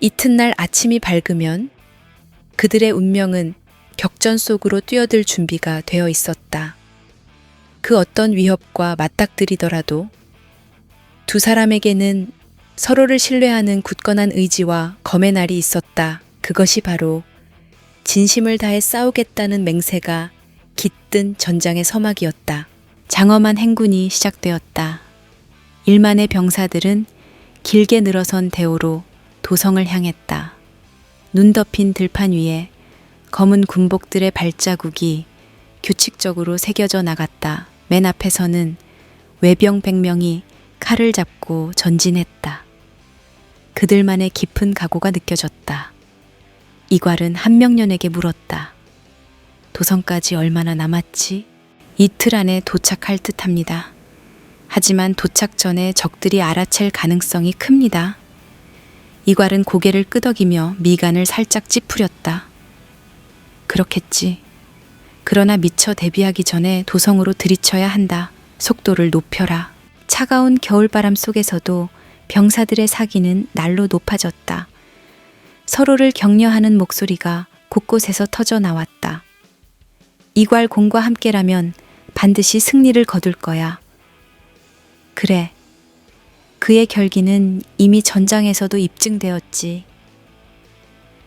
이튿날 아침이 밝으면 그들의 운명은 격전 속으로 뛰어들 준비가 되어 있었다. 그 어떤 위협과 맞닥뜨리더라도 두 사람에게는 서로를 신뢰하는 굳건한 의지와 검의 날이 있었다. 그것이 바로 진심을 다해 싸우겠다는 맹세가 깃든 전장의 서막이었다. 장엄한 행군이 시작되었다. 1만의 병사들은 길게 늘어선 대오로 도성을 향했다. 눈 덮인 들판 위에 검은 군복들의 발자국이 규칙적으로 새겨져 나갔다. 맨 앞에서는 외병 100명이 칼을 잡고 전진했다. 그들만의 깊은 각오가 느껴졌다. 이괄은 한명년에게 물었다. 도성까지 얼마나 남았지? 이틀 안에 도착할 듯합니다. 하지만 도착 전에 적들이 알아챌 가능성이 큽니다. 이괄은 고개를 끄덕이며 미간을 살짝 찌푸렸다. 그렇겠지. 그러나 미처 대비하기 전에 도성으로 들이쳐야 한다. 속도를 높여라. 차가운 겨울바람 속에서도 병사들의 사기는 날로 높아졌다. 서로를 격려하는 목소리가 곳곳에서 터져 나왔다. 이괄 공과 함께라면 반드시 승리를 거둘 거야. 그래. 그의 결기는 이미 전장에서도 입증되었지.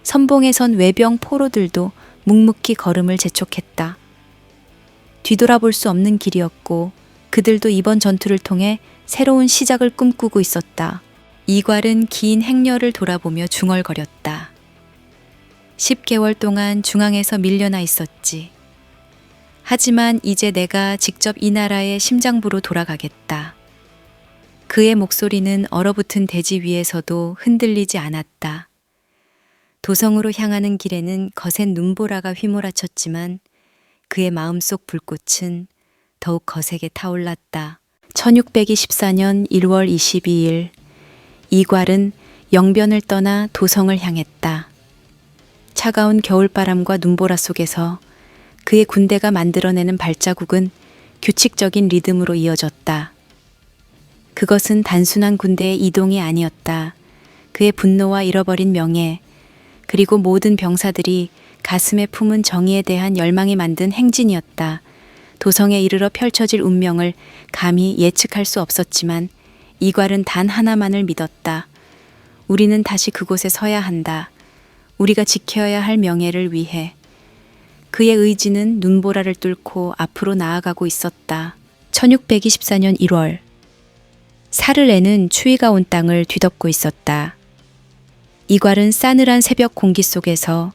선봉에 선 외병 포로들도 묵묵히 걸음을 재촉했다. 뒤돌아볼 수 없는 길이었고 그들도 이번 전투를 통해 새로운 시작을 꿈꾸고 있었다. 이괄은 긴 행렬을 돌아보며 중얼거렸다. 10개월 동안 중앙에서 밀려나 있었지. 하지만 이제 내가 직접 이 나라의 심장부로 돌아가겠다. 그의 목소리는 얼어붙은 대지 위에서도 흔들리지 않았다. 도성으로 향하는 길에는 거센 눈보라가 휘몰아쳤지만 그의 마음속 불꽃은 더욱 거세게 타올랐다. 1624년 1월 22일 이괄은 영변을 떠나 도성을 향했다. 차가운 겨울바람과 눈보라 속에서 그의 군대가 만들어내는 발자국은 규칙적인 리듬으로 이어졌다. 그것은 단순한 군대의 이동이 아니었다. 그의 분노와 잃어버린 명예, 그리고 모든 병사들이 가슴에 품은 정의에 대한 열망이 만든 행진이었다. 도성에 이르러 펼쳐질 운명을 감히 예측할 수 없었지만 이괄은 단 하나만을 믿었다. 우리는 다시 그곳에 서야 한다. 우리가 지켜야 할 명예를 위해. 그의 의지는 눈보라를 뚫고 앞으로 나아가고 있었다. 1624년 1월 사르레는 추위가 온 땅을 뒤덮고 있었다. 이괄은 싸늘한 새벽 공기 속에서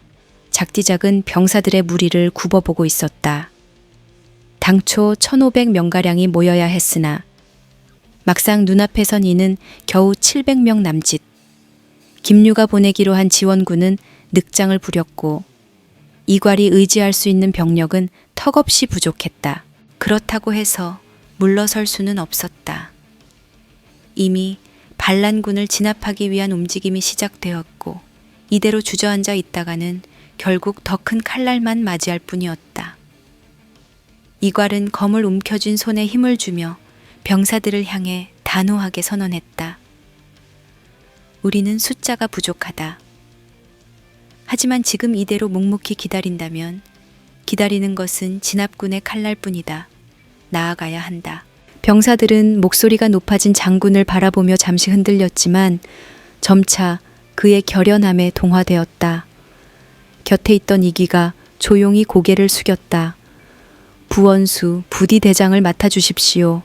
작디작은 병사들의 무리를 굽어보고 있었다. 당초 1500명가량이 모여야 했으나 막상 눈앞에 선 이는 겨우 700명 남짓. 김유가 보내기로 한 지원군은 늑장을 부렸고 이괄이 의지할 수 있는 병력은 턱없이 부족했다. 그렇다고 해서 물러설 수는 없었다. 이미 반란군을 진압하기 위한 움직임이 시작되었고 이대로 주저앉아 있다가는 결국 더 큰 칼날만 맞이할 뿐이었다. 이괄은 검을 움켜쥔 손에 힘을 주며 병사들을 향해 단호하게 선언했다. 우리는 숫자가 부족하다. 하지만 지금 이대로 묵묵히 기다린다면 기다리는 것은 진압군의 칼날뿐이다. 나아가야 한다. 병사들은 목소리가 높아진 장군을 바라보며 잠시 흔들렸지만 점차 그의 결연함에 동화되었다. 곁에 있던 이기가 조용히 고개를 숙였다. 부원수, 부디대장을 맡아주십시오.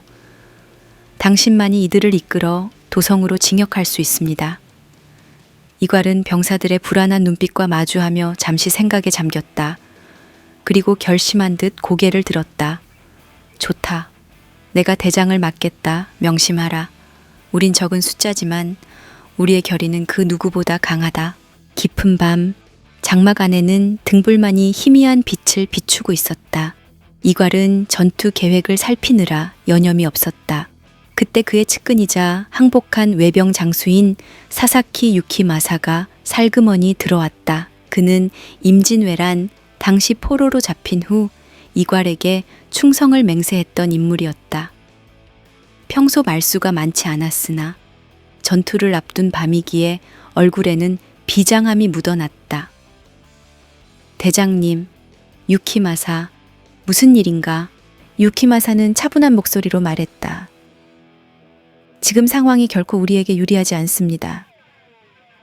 당신만이 이들을 이끌어 도성으로 징역할 수 있습니다. 이괄은 병사들의 불안한 눈빛과 마주하며 잠시 생각에 잠겼다. 그리고 결심한 듯 고개를 들었다. 좋다. 내가 대장을 맡겠다. 명심하라. 우린 적은 숫자지만 우리의 결의는 그 누구보다 강하다. 깊은 밤, 장막 안에는 등불만이 희미한 빛을 비추고 있었다. 이괄은 전투 계획을 살피느라 여념이 없었다. 그때 그의 측근이자 항복한 외병 장수인 사사키 유키마사가 살그머니 들어왔다. 그는 임진왜란 당시 포로로 잡힌 후 이괄에게 충성을 맹세했던 인물이었다. 평소 말수가 많지 않았으나 전투를 앞둔 밤이기에 얼굴에는 비장함이 묻어났다. 대장님, 유키마사, 무슨 일인가? 유키마사는 차분한 목소리로 말했다. 지금 상황이 결코 우리에게 유리하지 않습니다.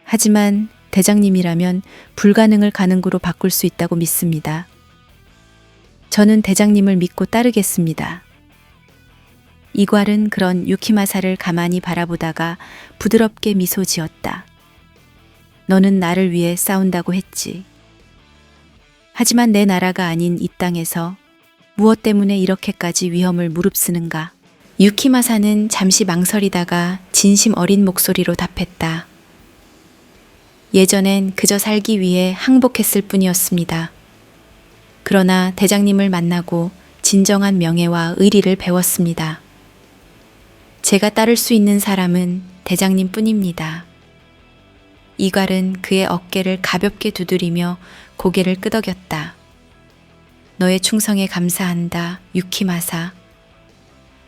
하지만 대장님이라면 불가능을 가능으로 바꿀 수 있다고 믿습니다. 저는 대장님을 믿고 따르겠습니다. 이괄은 그런 유키마사를 가만히 바라보다가 부드럽게 미소 지었다. 너는 나를 위해 싸운다고 했지. 하지만 내 나라가 아닌 이 땅에서 무엇 때문에 이렇게까지 위험을 무릅쓰는가? 유키마사는 잠시 망설이다가 진심 어린 목소리로 답했다. 예전엔 그저 살기 위해 항복했을 뿐이었습니다. 그러나 대장님을 만나고 진정한 명예와 의리를 배웠습니다. 제가 따를 수 있는 사람은 대장님 뿐입니다. 이괄은 그의 어깨를 가볍게 두드리며 고개를 끄덕였다. 너의 충성에 감사한다, 유키마사.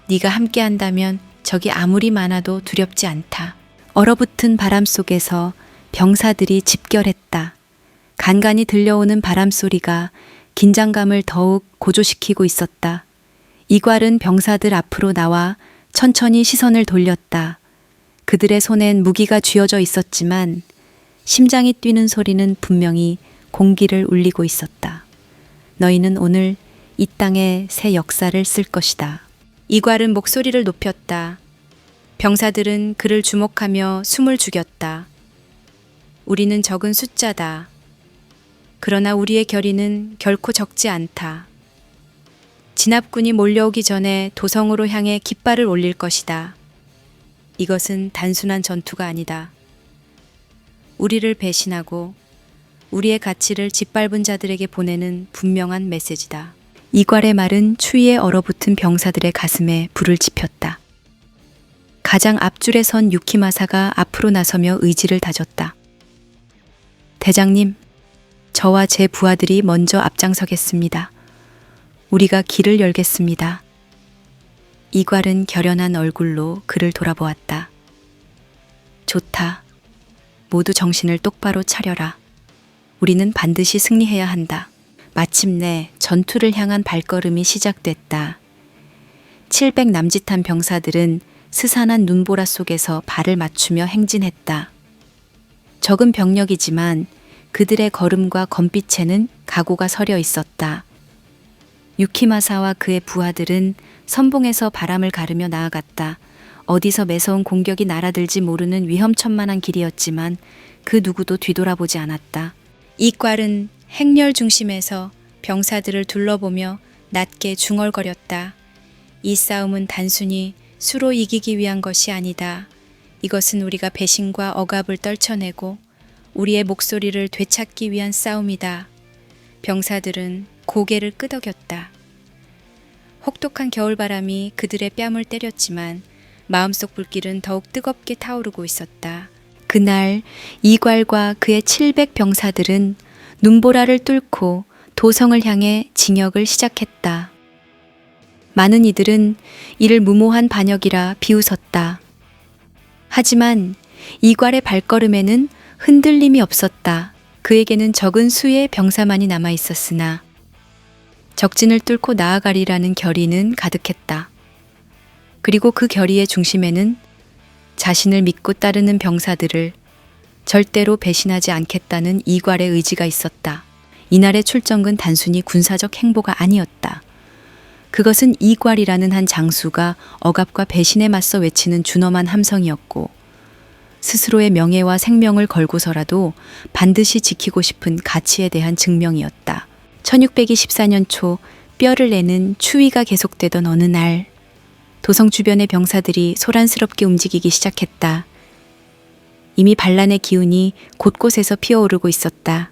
네가 함께한다면 적이 아무리 많아도 두렵지 않다. 얼어붙은 바람 속에서 병사들이 집결했다. 간간히 들려오는 바람 소리가 긴장감을 더욱 고조시키고 있었다. 이괄은 병사들 앞으로 나와 천천히 시선을 돌렸다. 그들의 손엔 무기가 쥐어져 있었지만 심장이 뛰는 소리는 분명히 공기를 울리고 있었다. 너희는 오늘 이 땅에 새 역사를 쓸 것이다. 이괄은 목소리를 높였다. 병사들은 그를 주목하며 숨을 죽였다. 우리는 적은 숫자다. 그러나 우리의 결의는 결코 적지 않다. 진압군이 몰려오기 전에 도성으로 향해 깃발을 올릴 것이다. 이것은 단순한 전투가 아니다. 우리를 배신하고 우리의 가치를 짓밟은 자들에게 보내는 분명한 메시지다. 이괄의 말은 추위에 얼어붙은 병사들의 가슴에 불을 지폈다. 가장 앞줄에 선 유키마사가 앞으로 나서며 의지를 다졌다. 대장님, 저와 제 부하들이 먼저 앞장서겠습니다. 우리가 길을 열겠습니다. 이괄은 결연한 얼굴로 그를 돌아보았다. 좋다. 모두 정신을 똑바로 차려라. 우리는 반드시 승리해야 한다. 마침내 전투를 향한 발걸음이 시작됐다. 700 남짓한 병사들은 스산한 눈보라 속에서 발을 맞추며 행진했다. 적은 병력이지만 그들의 걸음과 검빛에는 각오가 서려 있었다. 유키마사와 그의 부하들은 선봉에서 바람을 가르며 나아갔다. 어디서 매서운 공격이 날아들지 모르는 위험천만한 길이었지만 그 누구도 뒤돌아보지 않았다. 이괄은 행렬 중심에서 병사들을 둘러보며 낮게 중얼거렸다. 이 싸움은 단순히 수로 이기기 위한 것이 아니다. 이것은 우리가 배신과 억압을 떨쳐내고 우리의 목소리를 되찾기 위한 싸움이다. 병사들은 고개를 끄덕였다. 혹독한 겨울바람이 그들의 뺨을 때렸지만 마음속 불길은 더욱 뜨겁게 타오르고 있었다. 그날 이괄과 그의 700 병사들은 눈보라를 뚫고 도성을 향해 진역을 시작했다. 많은 이들은 이를 무모한 반역이라 비웃었다. 하지만 이괄의 발걸음에는 흔들림이 없었다. 그에게는 적은 수의 병사만이 남아 있었으나 적진을 뚫고 나아가리라는 결의는 가득했다. 그리고 그 결의의 중심에는 자신을 믿고 따르는 병사들을 절대로 배신하지 않겠다는 이괄의 의지가 있었다. 이날의 출정은 단순히 군사적 행보가 아니었다. 그것은 이괄이라는 한 장수가 억압과 배신에 맞서 외치는 준엄한 함성이었고 스스로의 명예와 생명을 걸고서라도 반드시 지키고 싶은 가치에 대한 증명이었다. 1624년 초 뼈를 내는 추위가 계속되던 어느 날 도성 주변의 병사들이 소란스럽게 움직이기 시작했다. 이미 반란의 기운이 곳곳에서 피어오르고 있었다.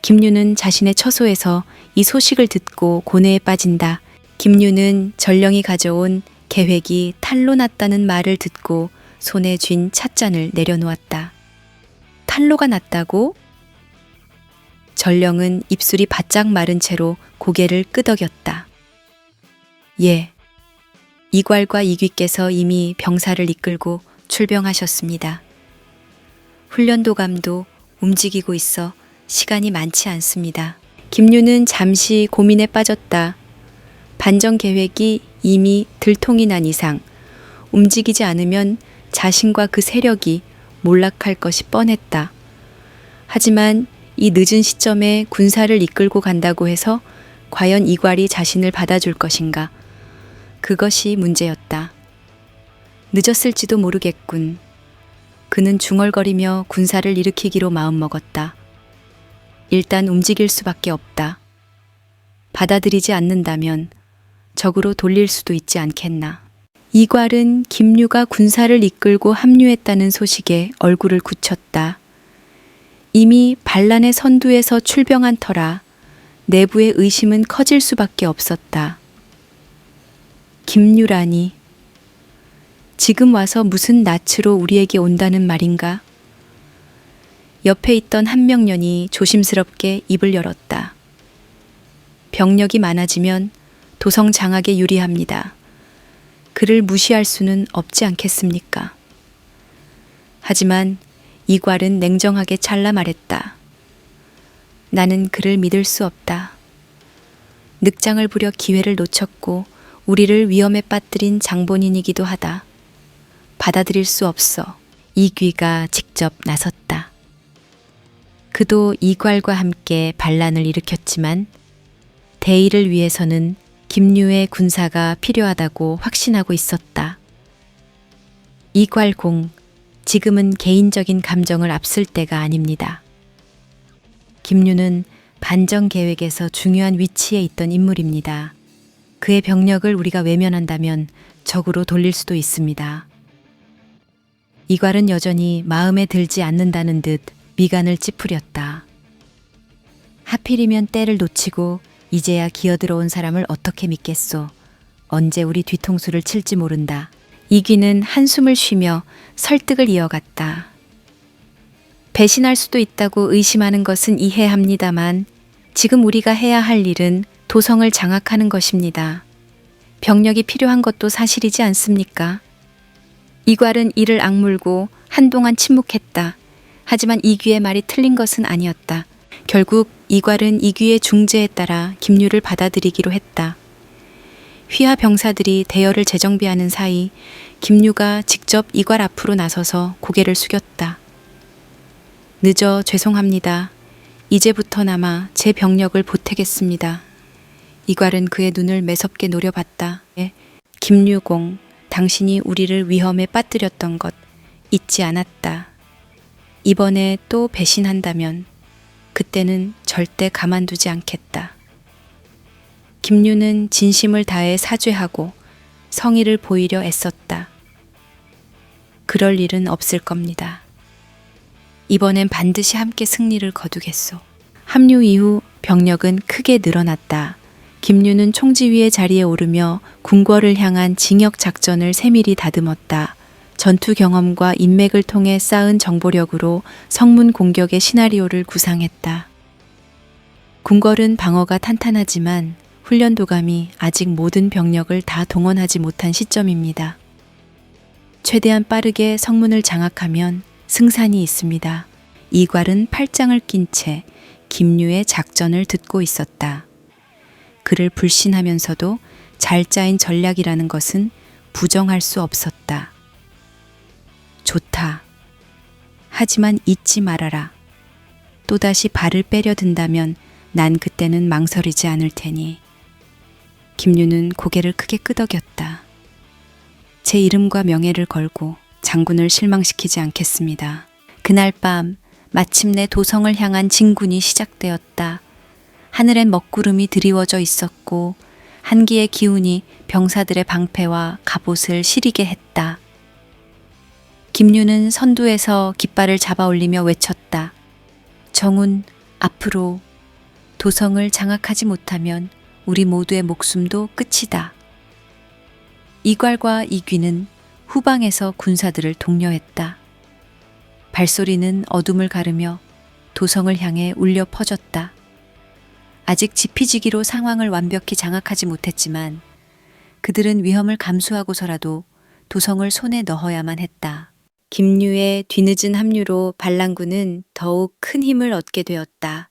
김유는 자신의 처소에서 이 소식을 듣고 고뇌에 빠진다. 김유는 전령이 가져온 계획이 탈로 났다는 말을 듣고 손에 쥔 찻잔을 내려놓았다. 탈로가 났다고? 전령은 입술이 바짝 마른 채로 고개를 끄덕였다. 예, 이괄과 이귀께서 이미 병사를 이끌고 출병하셨습니다. 훈련도감도 움직이고 있어 시간이 많지 않습니다. 김유는 잠시 고민에 빠졌다. 반정 계획이 이미 들통이 난 이상 움직이지 않으면 자신과 그 세력이 몰락할 것이 뻔했다. 하지만 이 늦은 시점에 군사를 이끌고 간다고 해서 과연 이괄이 자신을 받아줄 것인가? 그것이 문제였다. 늦었을지도 모르겠군. 그는 중얼거리며 군사를 일으키기로 마음먹었다. 일단 움직일 수밖에 없다. 받아들이지 않는다면 적으로 돌릴 수도 있지 않겠나. 이괄은 김유가 군사를 이끌고 합류했다는 소식에 얼굴을 굳혔다. 이미 반란의 선두에서 출병한 터라 내부의 의심은 커질 수밖에 없었다. 김유라니, 지금 와서 무슨 낯으로 우리에게 온다는 말인가? 옆에 있던 한명년이 조심스럽게 입을 열었다. 병력이 많아지면 도성 장악에 유리합니다. 그를 무시할 수는 없지 않겠습니까? 하지만 이괄은 냉정하게 잘라 말했다. 나는 그를 믿을 수 없다. 늑장을 부려 기회를 놓쳤고 우리를 위험에 빠뜨린 장본인이기도 하다. 받아들일 수 없어. 이귀가 직접 나섰다. 그도 이괄과 함께 반란을 일으켰지만 대의를 위해서는 김유의 군사가 필요하다고 확신하고 있었다. 이괄공, 지금은 개인적인 감정을 앞설 때가 아닙니다. 김유는 반정 계획에서 중요한 위치에 있던 인물입니다. 그의 병력을 우리가 외면한다면 적으로 돌릴 수도 있습니다. 이괄은 여전히 마음에 들지 않는다는 듯 미간을 찌푸렸다. 하필이면 때를 놓치고 이제야 기어들어온 사람을 어떻게 믿겠소. 언제 우리 뒤통수를 칠지 모른다. 이귀는 한숨을 쉬며 설득을 이어갔다. 배신할 수도 있다고 의심하는 것은 이해합니다만 지금 우리가 해야 할 일은 도성을 장악하는 것입니다. 병력이 필요한 것도 사실이지 않습니까? 이괄은 이를 악물고 한동안 침묵했다. 하지만 이귀의 말이 틀린 것은 아니었다. 결국 이괄은 이귀의 중재에 따라 김유를 받아들이기로 했다. 휘하 병사들이 대열을 재정비하는 사이 김유가 직접 이괄 앞으로 나서서 고개를 숙였다. 늦어 죄송합니다. 이제부터나마 제 병력을 보태겠습니다. 이괄은 그의 눈을 매섭게 노려봤다. 김유공, 당신이 우리를 위험에 빠뜨렸던 것 잊지 않았다. 이번에 또 배신한다면 그때는 절대 가만두지 않겠다. 김유는 진심을 다해 사죄하고 성의를 보이려 애썼다. 그럴 일은 없을 겁니다. 이번엔 반드시 함께 승리를 거두겠소. 합류 이후 병력은 크게 늘어났다. 김유는 총지휘의 자리에 오르며 궁궐을 향한 징역 작전을 세밀히 다듬었다. 전투 경험과 인맥을 통해 쌓은 정보력으로 성문 공격의 시나리오를 구상했다. 궁궐은 방어가 탄탄하지만 훈련도감이 아직 모든 병력을 다 동원하지 못한 시점입니다. 최대한 빠르게 성문을 장악하면 승산이 있습니다. 이괄은 팔짱을 낀 채 김유의 작전을 듣고 있었다. 그를 불신하면서도 잘 짜인 전략이라는 것은 부정할 수 없었다. 좋다. 하지만 잊지 말아라. 또다시 발을 빼려 든다면 난 그때는 망설이지 않을 테니. 김유는 고개를 크게 끄덕였다. 제 이름과 명예를 걸고 장군을 실망시키지 않겠습니다. 그날 밤 마침내 도성을 향한 진군이 시작되었다. 하늘엔 먹구름이 드리워져 있었고 한기의 기운이 병사들의 방패와 갑옷을 시리게 했다. 김유는 선두에서 깃발을 잡아올리며 외쳤다. 정훈, 앞으로. 도성을 장악하지 못하면 우리 모두의 목숨도 끝이다. 이괄과 이귀는 후방에서 군사들을 독려했다. 발소리는 어둠을 가르며 도성을 향해 울려 퍼졌다. 아직 지피지기로 상황을 완벽히 장악하지 못했지만 그들은 위험을 감수하고서라도 도성을 손에 넣어야만 했다. 김류의 뒤늦은 합류로 반란군은 더욱 큰 힘을 얻게 되었다.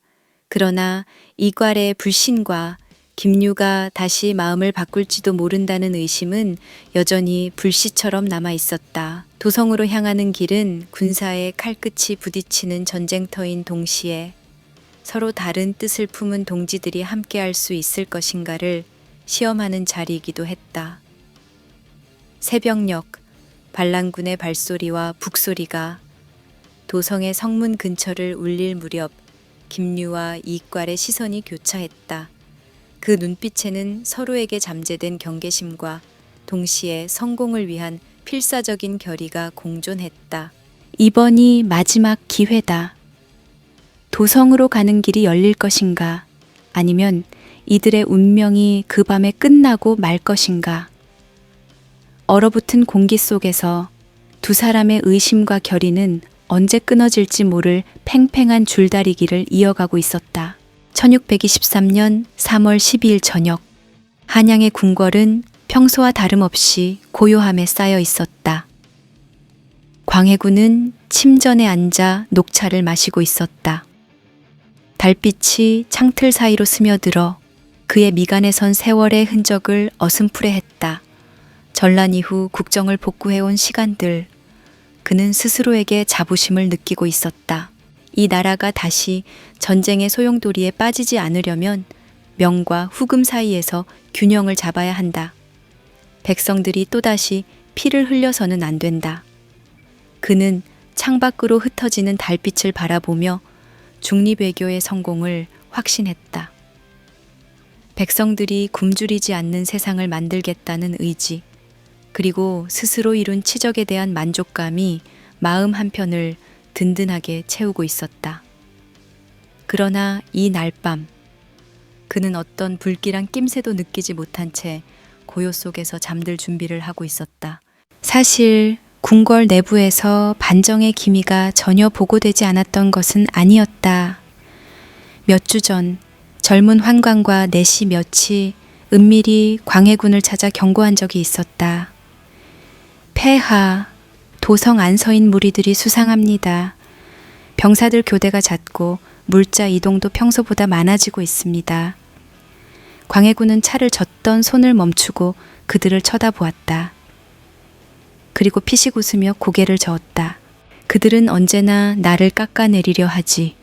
그러나 이괄의 불신과 김류가 다시 마음을 바꿀지도 모른다는 의심은 여전히 불씨처럼 남아 있었다. 도성으로 향하는 길은 군사의 칼끝이 부딪히는 전쟁터인 동시에 서로 다른 뜻을 품은 동지들이 함께할 수 있을 것인가를 시험하는 자리이기도 했다. 새벽녘 반란군의 발소리와 북소리가 도성의 성문 근처를 울릴 무렵 김류와 이괄의 시선이 교차했다. 그 눈빛에는 서로에게 잠재된 경계심과 동시에 성공을 위한 필사적인 결의가 공존했다. 이번이 마지막 기회다. 도성으로 가는 길이 열릴 것인가? 아니면 이들의 운명이 그 밤에 끝나고 말 것인가? 얼어붙은 공기 속에서 두 사람의 의심과 결의는 언제 끊어질지 모를 팽팽한 줄다리기를 이어가고 있었다. 1623년 3월 12일 저녁, 한양의 궁궐은 평소와 다름없이 고요함에 쌓여 있었다. 광해군은 침전에 앉아 녹차를 마시고 있었다. 달빛이 창틀 사이로 스며들어 그의 미간에 선 세월의 흔적을 어슴푸레 했다. 전란 이후 국정을 복구해온 시간들, 그는 스스로에게 자부심을 느끼고 있었다. 이 나라가 다시 전쟁의 소용돌이에 빠지지 않으려면 명과 후금 사이에서 균형을 잡아야 한다. 백성들이 또다시 피를 흘려서는 안 된다. 그는 창밖으로 흩어지는 달빛을 바라보며 중립외교의 성공을 확신했다. 백성들이 굶주리지 않는 세상을 만들겠다는 의지, 그리고 스스로 이룬 치적에 대한 만족감이 마음 한편을 든든하게 채우고 있었다. 그러나 이 날밤, 그는 어떤 불길한 낌새도 느끼지 못한 채 고요 속에서 잠들 준비를 하고 있었다. 사실 궁궐 내부에서 반정의 기미가 전혀 보고되지 않았던 것은 아니었다. 몇 주 전 젊은 환관과 내시 몇이 은밀히 광해군을 찾아 경고한 적이 있었다. 폐하, 도성 안서인 무리들이 수상합니다. 병사들 교대가 잦고 물자 이동도 평소보다 많아지고 있습니다. 광해군은 차를 젓던 손을 멈추고 그들을 쳐다보았다. 그리고 피식 웃으며 고개를 저었다. 그들은 언제나 나를 깎아내리려 하지.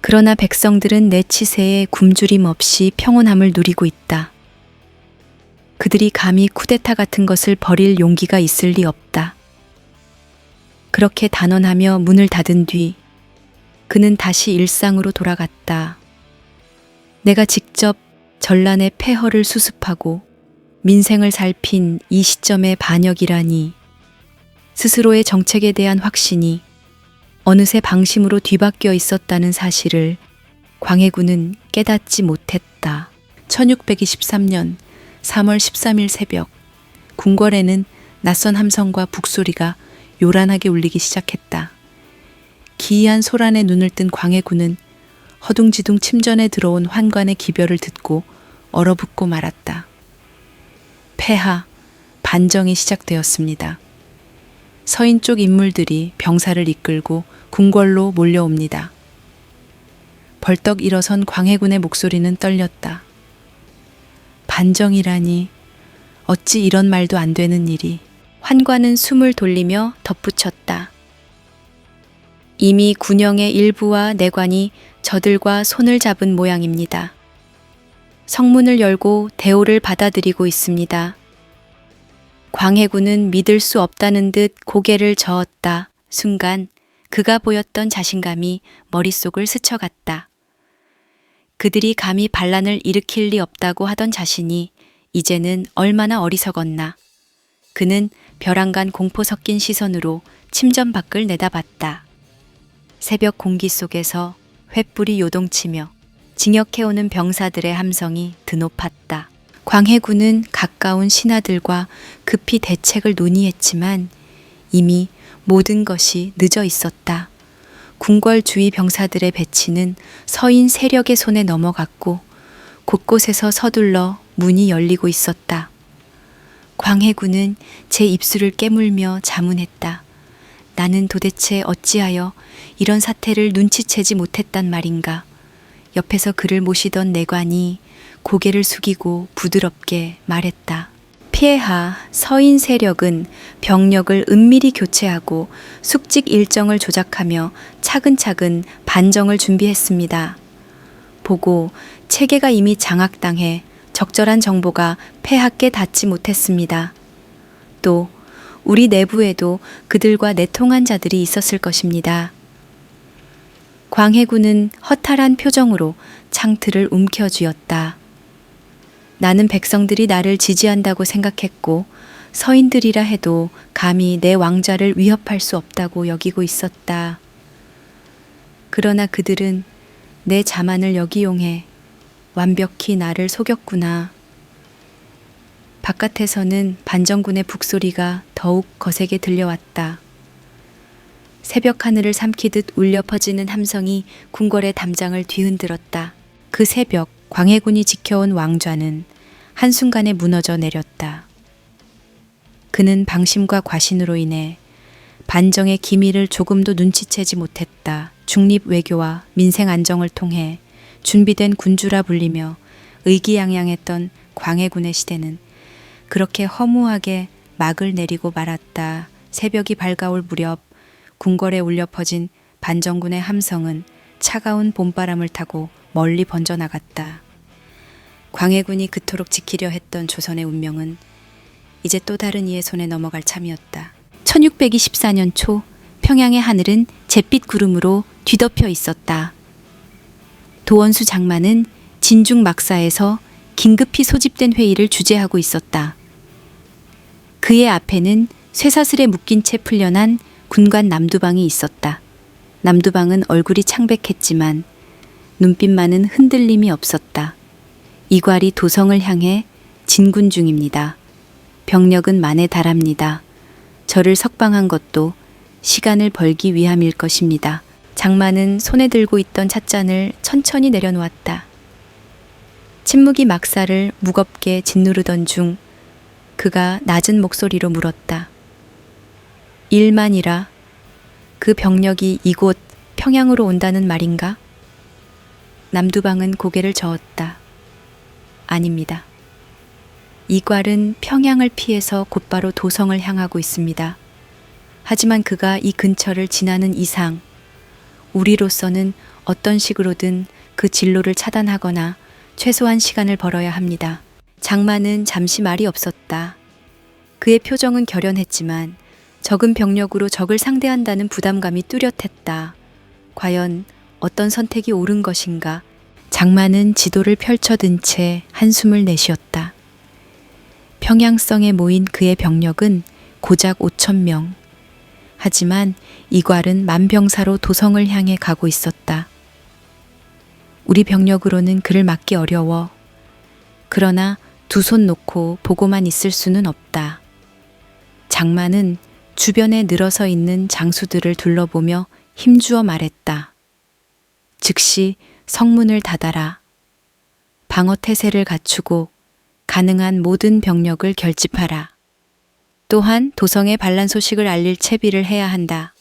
그러나 백성들은 내 치세에 굶주림 없이 평온함을 누리고 있다. 그들이 감히 쿠데타 같은 것을 벌일 용기가 있을 리 없다. 그렇게 단언하며 문을 닫은 뒤 그는 다시 일상으로 돌아갔다. 내가 직접 전란의 폐허를 수습하고 민생을 살핀 이 시점의 반역이라니, 스스로의 정책에 대한 확신이 어느새 방심으로 뒤바뀌어 있었다는 사실을 광해군은 깨닫지 못했다. 1623년 3월 13일 새벽, 궁궐에는 낯선 함성과 북소리가 요란하게 울리기 시작했다. 기이한 소란에 눈을 뜬 광해군은 허둥지둥 침전에 들어온 환관의 기별을 듣고 얼어붙고 말았다. 폐하, 반정이 시작되었습니다. 서인 쪽 인물들이 병사를 이끌고 궁궐로 몰려옵니다. 벌떡 일어선 광해군의 목소리는 떨렸다. 반정이라니, 어찌 이런 말도 안 되는 일이. 환관은 숨을 돌리며 덧붙였다. 이미 군영의 일부와 내관이 저들과 손을 잡은 모양입니다. 성문을 열고 대오를 받아들이고 있습니다. 광해군은 믿을 수 없다는 듯 고개를 저었다. 순간 그가 보였던 자신감이 머릿속을 스쳐갔다. 그들이 감히 반란을 일으킬 리 없다고 하던 자신이 이제는 얼마나 어리석었나. 그는 벼랑간 공포 섞인 시선으로 침전 밖을 내다봤다. 새벽 공기 속에서 횃불이 요동치며 징역해오는 병사들의 함성이 드높았다. 광해군은 가까운 신하들과 급히 대책을 논의했지만 이미 모든 것이 늦어 있었다. 궁궐 주위 병사들의 배치는 서인 세력의 손에 넘어갔고 곳곳에서 서둘러 문이 열리고 있었다. 광해군은 제 입술을 깨물며 자문했다. 나는 도대체 어찌하여 이런 사태를 눈치채지 못했단 말인가. 옆에서 그를 모시던 내관이 고개를 숙이고 부드럽게 말했다. 폐하, 서인 세력은 병력을 은밀히 교체하고 숙직 일정을 조작하며 차근차근 반정을 준비했습니다. 보고 체계가 이미 장악당해 적절한 정보가 폐하께 닿지 못했습니다. 또 우리 내부에도 그들과 내통한 자들이 있었을 것입니다. 광해군은 허탈한 표정으로 창틀을 움켜쥐었다. 나는 백성들이 나를 지지한다고 생각했고 서인들이라 해도 감히 내 왕좌를 위협할 수 없다고 여기고 있었다. 그러나 그들은 내 자만을 역이용해 완벽히 나를 속였구나. 바깥에서는 반정군의 북소리가 더욱 거세게 들려왔다. 새벽 하늘을 삼키듯 울려 퍼지는 함성이 궁궐의 담장을 뒤흔들었다. 그 새벽 광해군이 지켜온 왕좌는 한순간에 무너져 내렸다. 그는 방심과 과신으로 인해 반정의 기밀을 조금도 눈치채지 못했다. 중립 외교와 민생 안정을 통해 준비된 군주라 불리며 의기양양했던 광해군의 시대는 그렇게 허무하게 막을 내리고 말았다. 새벽이 밝아올 무렵 궁궐에 울려 퍼진 반정군의 함성은 차가운 봄바람을 타고 멀리 번져나갔다. 광해군이 그토록 지키려 했던 조선의 운명은 이제 또 다른 이의 손에 넘어갈 참이었다. 1624년 초 평양의 하늘은 잿빛 구름으로 뒤덮여 있었다. 도원수 장만은 진중 막사에서 긴급히 소집된 회의를 주재하고 있었다. 그의 앞에는 쇠사슬에 묶인 채 풀려난 군관 남두방이 있었다. 남두방은 얼굴이 창백했지만 눈빛만은 흔들림이 없었다. 이괄이 도성을 향해 진군 중입니다. 병력은 만에 달합니다. 저를 석방한 것도 시간을 벌기 위함일 것입니다. 장만은 손에 들고 있던 찻잔을 천천히 내려놓았다. 침묵이 막사를 무겁게 짓누르던 중 그가 낮은 목소리로 물었다. 일만이라 그 병력이 이곳 평양으로 온다는 말인가? 남두방은 고개를 저었다. 아닙니다. 이괄은 평양을 피해서 곧바로 도성을 향하고 있습니다. 하지만 그가 이 근처를 지나는 이상 우리로서는 어떤 식으로든 그 진로를 차단하거나 최소한 시간을 벌어야 합니다. 장만은 잠시 말이 없었다. 그의 표정은 결연했지만 적은 병력으로 적을 상대한다는 부담감이 뚜렷했다. 과연 어떤 선택이 옳은 것인가? 장만은 지도를 펼쳐든 채 한숨을 내쉬었다. 평양성에 모인 그의 병력은 고작 5,000명. 하지만 이괄은 만병사로 도성을 향해 가고 있었다. 우리 병력으로는 그를 막기 어려워. 그러나 두 손 놓고 보고만 있을 수는 없다. 장만은 주변에 늘어서 있는 장수들을 둘러보며 힘주어 말했다. 즉시 성문을 닫아라. 방어 태세를 갖추고 가능한 모든 병력을 결집하라. 또한 도성에 반란 소식을 알릴 채비를 해야 한다.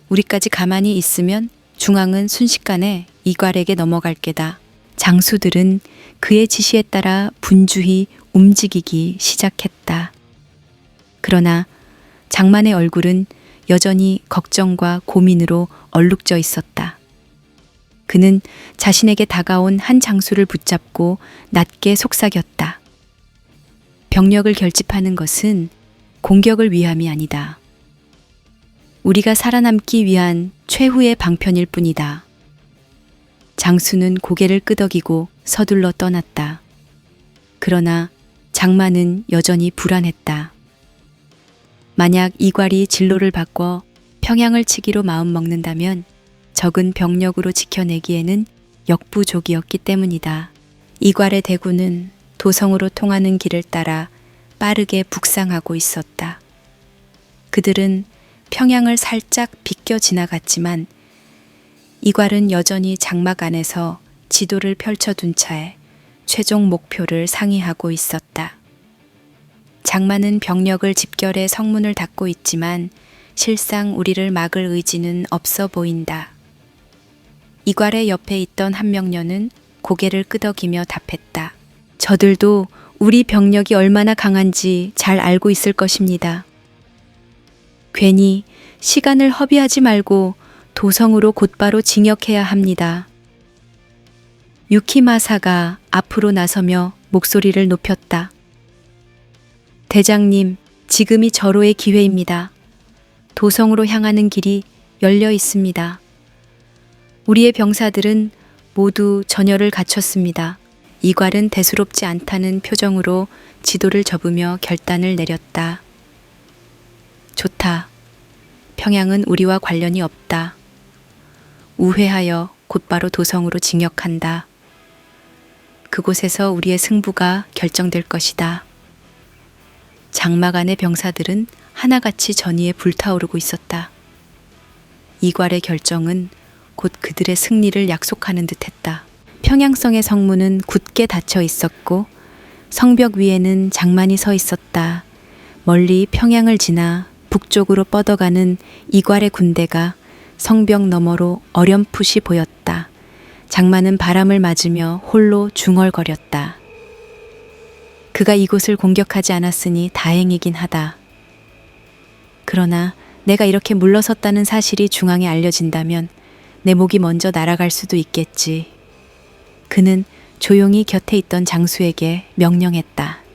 우리까지 가만히 있으면 중앙은 순식간에 이괄에게 넘어갈 게다. 장수들은 그의 지시에 따라 분주히 움직이기 시작했다. 그러나 장만의 얼굴은 여전히 걱정과 고민으로 얼룩져 있었다. 그는 자신에게 다가온 한 장수를 붙잡고 낮게 속삭였다. 병력을 결집하는 것은 공격을 위함이 아니다. 우리가 살아남기 위한 최후의 방편일 뿐이다. 장수는 고개를 끄덕이고 서둘러 떠났다. 그러나 장만은 여전히 불안했다. 만약 이괄이 진로를 바꿔 평양을 치기로 마음먹는다면 적은 병력으로 지켜내기에는 역부족이었기 때문이다. 이괄의 대군은 도성으로 통하는 길을 따라 빠르게 북상하고 있었다. 그들은 평양을 살짝 비껴 지나갔지만 이괄은 여전히 장막 안에서 지도를 펼쳐둔 차에 최종 목표를 상의하고 있었다. 장만은 병력을 집결해 성문을 닫고 있지만 실상 우리를 막을 의지는 없어 보인다. 이괄의 옆에 있던 한명녀는 고개를 끄덕이며 답했다. 저들도 우리 병력이 얼마나 강한지 잘 알고 있을 것입니다. 괜히 시간을 허비하지 말고 도성으로 곧바로 징역해야 합니다. 유키마사가 앞으로 나서며 목소리를 높였다. 대장님, 지금이 절호의 기회입니다. 도성으로 향하는 길이 열려 있습니다. 우리의 병사들은 모두 전열을 갖췄습니다. 이괄은 대수롭지 않다는 표정으로 지도를 접으며 결단을 내렸다. 좋다. 평양은 우리와 관련이 없다. 우회하여 곧바로 도성으로 징역한다. 그곳에서 우리의 승부가 결정될 것이다. 장막 안의 병사들은 하나같이 전의에 불타오르고 있었다. 이괄의 결정은 곧 그들의 승리를 약속하는 듯했다. 평양성의 성문은 굳게 닫혀 있었고 성벽 위에는 장만이 서 있었다. 멀리 평양을 지나 북쪽으로 뻗어가는 이괄의 군대가 성벽 너머로 어렴풋이 보였다. 장만은 바람을 맞으며 홀로 중얼거렸다. 그가 이곳을 공격하지 않았으니 다행이긴 하다. 그러나 내가 이렇게 물러섰다는 사실이 중앙에 알려진다면 내 목이 먼저 날아갈 수도 있겠지. 그는 조용히 곁에 있던 장수에게 명령했다.